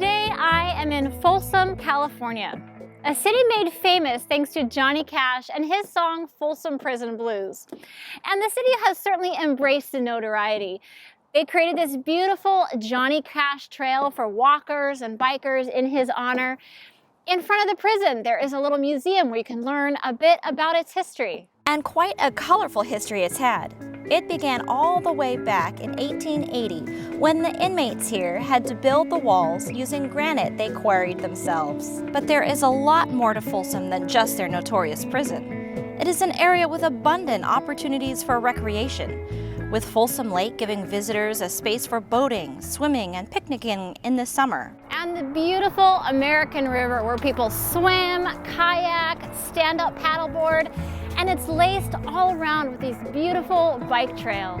Today I am in Folsom, California, a city made famous thanks to Johnny Cash and his song Folsom Prison Blues. And the city has certainly embraced the notoriety. They created this beautiful Johnny Cash trail for walkers and bikers in his honor. In front of the prison, there is a little museum where you can learn a bit about its history. And quite a colorful history it's had. It began all the way back in 1880 when the inmates here had to build the walls using granite they quarried themselves. But there is a lot more to Folsom than just their notorious prison. It is an area with abundant opportunities for recreation, with Folsom Lake giving visitors a space for boating, swimming, and picnicking in the summer. And the beautiful American River where people swim, kayak, stand-up paddleboard, and it's laced all around with these beautiful bike trails.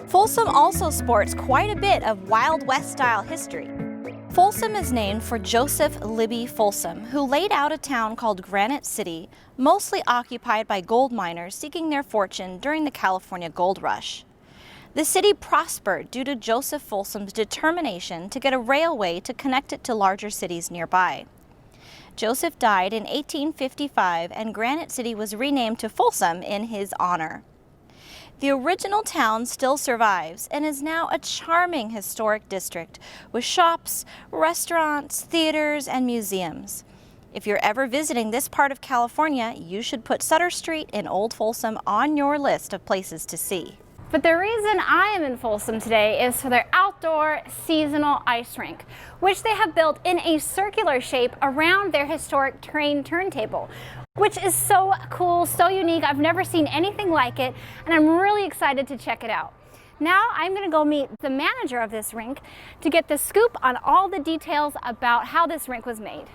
Folsom also sports quite a bit of Wild West-style history. Folsom is named for Joseph Libby Folsom, who laid out a town called Granite City, mostly occupied by gold miners seeking their fortune during the California Gold Rush. The city prospered due to Joseph Folsom's determination to get a railway to connect it to larger cities nearby. Joseph died in 1855 and Granite City was renamed to Folsom in his honor. The original town still survives and is now a charming historic district with shops, restaurants, theaters, and museums. If you're ever visiting this part of California, you should put Sutter Street in Old Folsom on your list of places to see. But the reason I am in Folsom today is for their outdoor seasonal ice rink, which they have built in a circular shape around their historic train turntable, which is so cool, so unique. I've never seen anything like it, and I'm really excited to check it out. Now I'm going to go meet the manager of this rink to get the scoop on all the details about how this rink was made.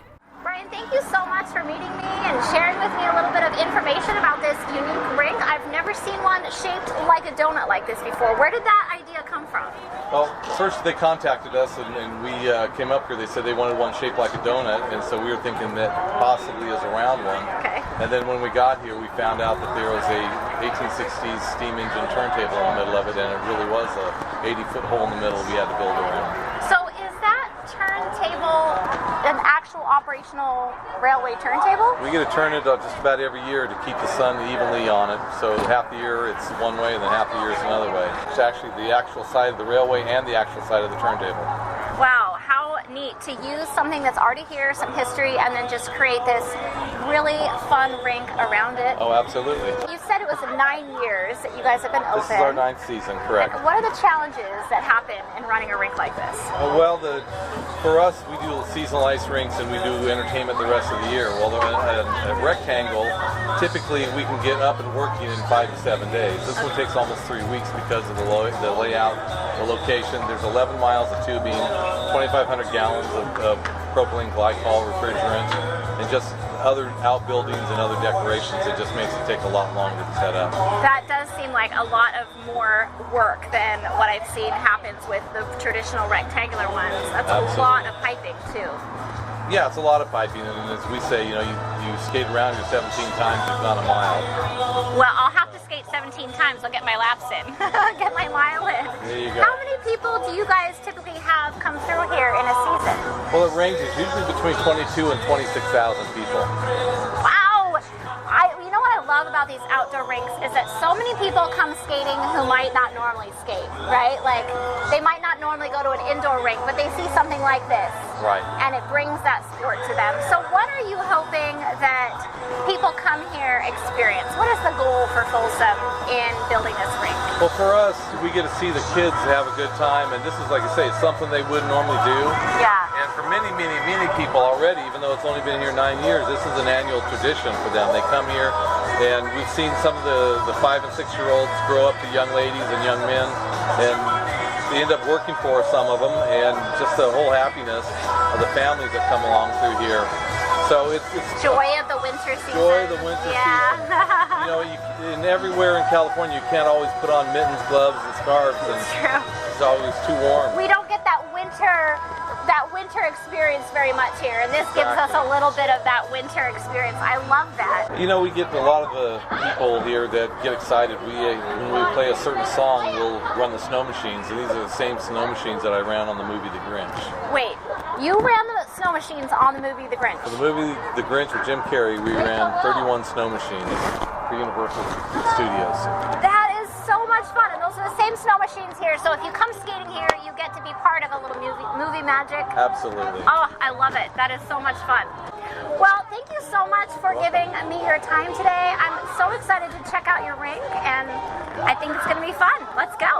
Brian, thank you so much for meeting me and sharing with me a little bit of information about this unique rink. I've never seen one shaped like a donut like this before. Where did that idea come from? Well, first they contacted us and we came up here. They said they wanted one shaped like a donut, and so we were thinking that possibly is a round one. Okay. And then when we got here, we found out that there was a 1860s steam engine turntable in the middle of it, and it really was a 80-foot hole in the middle we had to build around. So is that turntable an actual operational railway turntable? We get to turn it just about every year to keep the sun evenly on it. So half the year it's one way and then half the year it's another way. It's actually the actual side of the railway and the actual side of the turntable. Wow, how neat to use something that's already here, some history, and then just create this really fun rink around it. Oh, absolutely. You said it was 9 years that you guys have been open. This is our 9th season, correct. And what are the challenges that happen in running a rink like this? Well, for us, we do seasonal ice rinks and we do entertainment the rest of the year. Well, a rectangle, typically we can get up and working in 5 to 7 days. This one takes almost 3 weeks because of the layout, the location. There's 11 miles of tubing, 2,500 gallons of propylene glycol refrigerant, and just other outbuildings and other decorations. It just makes it take a lot longer to set up. That does seem like a lot of more work than what I've seen happens with the traditional rectangular ones. That's Absolutely. A lot of piping too. Yeah, it's a lot of piping, and as we say, you skate around your 17 times, it's not a mile. Well, I'll have to skate 17 times. I'll get my laps in, get my mile in. There you go. How many people do you guys typically have come through here in a season? Well, it ranges usually between 22 and 26,000 people. Wow! You know what I love about these outdoor rinks is that so many people come skating who might not normally skate, right? Like, they might not normally go to an indoor rink, but they see something like this. Right. And it brings that sport to them. So what are you hoping that people come here experience? What is the goal for Folsom in building this rink? Well, for us, we get to see the kids have a good time, and this is, like I say, it's something they wouldn't normally do. Yeah. And for many, many, many people already, even though it's only been here 9 years, this is an annual tradition for them. They come here, and we've seen some of the 5- and 6-year-olds grow up to young ladies and young men, and they end up working for some of them, and just the whole happiness of the families that come along through here. So it's joy of the winter season. Joy of the winter season. And everywhere in California, you can't always put on mittens, gloves, and scarves, and it's always too warm. We don't get that winter that winter experience very much here, and this gives us a little bit of that winter experience. I love that. You know, we get a lot of the people here that get excited. When we play a certain song, we'll run the snow machines, and these are the same snow machines that I ran on the movie The Grinch. Wait, you ran the snow machines on the movie The Grinch? For the movie The Grinch with Jim Carrey, we ran 31 snow machines for Universal Studios. That is so much fun, and those are the same snow machines here, so if you come skating here, you get to be part of a little movie magic. Absolutely. Oh, I love it. That is so much fun. Well, thank you so much for giving me your time today. I'm so excited to check out your rink, and I think it's going to be fun. Let's go.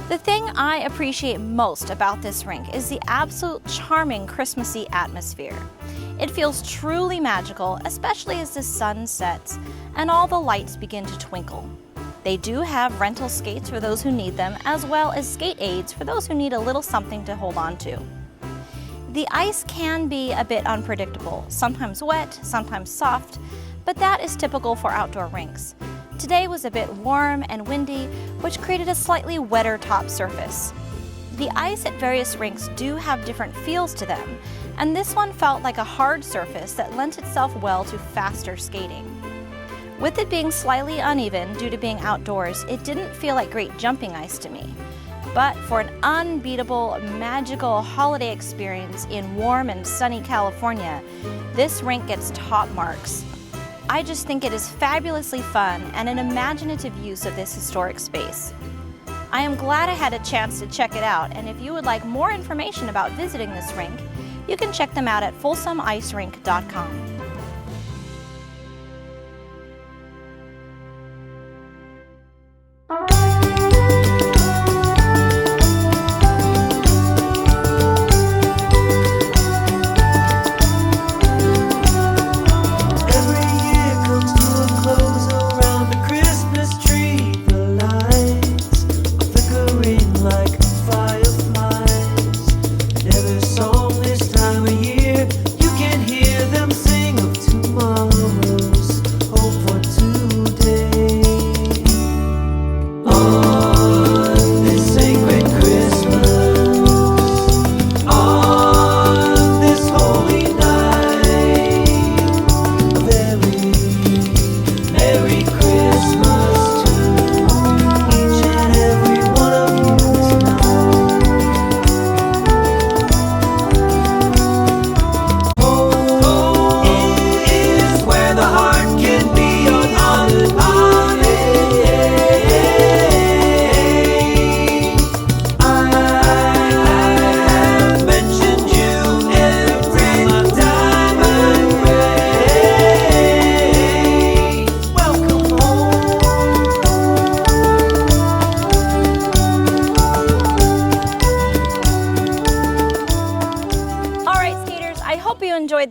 The thing I appreciate most about this rink is the absolute charming Christmassy atmosphere. It feels truly magical, especially as the sun sets and all the lights begin to twinkle. They do have rental skates for those who need them, as well as skate aids for those who need a little something to hold on to. The ice can be a bit unpredictable, sometimes wet, sometimes soft, but that is typical for outdoor rinks. Today was a bit warm and windy, which created a slightly wetter top surface. The ice at various rinks do have different feels to them, and this one felt like a hard surface that lent itself well to faster skating. With it being slightly uneven due to being outdoors, it didn't feel like great jumping ice to me. But for an unbeatable, magical holiday experience in warm and sunny California, this rink gets top marks. I just think it is fabulously fun and an imaginative use of this historic space. I am glad I had a chance to check it out, and if you would like more information about visiting this rink, you can check them out at folsomicerink.com.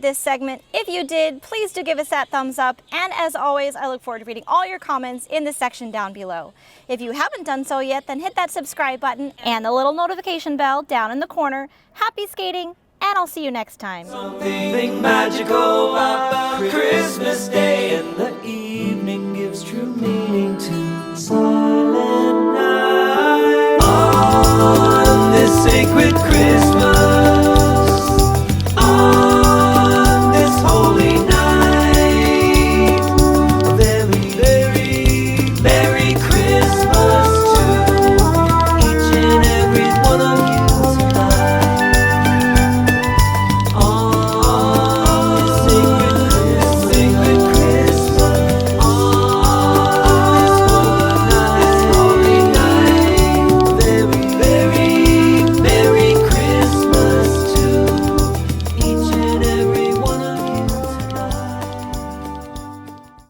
This segment. If you did, please do give us that thumbs up, and as always, I look forward to reading all your comments in the section down below. If you haven't done so yet, then hit that subscribe button and the little notification bell down in the corner. Happy skating, and I'll see you next time. Something magical about Christmas Day, and the evening gives true meaning to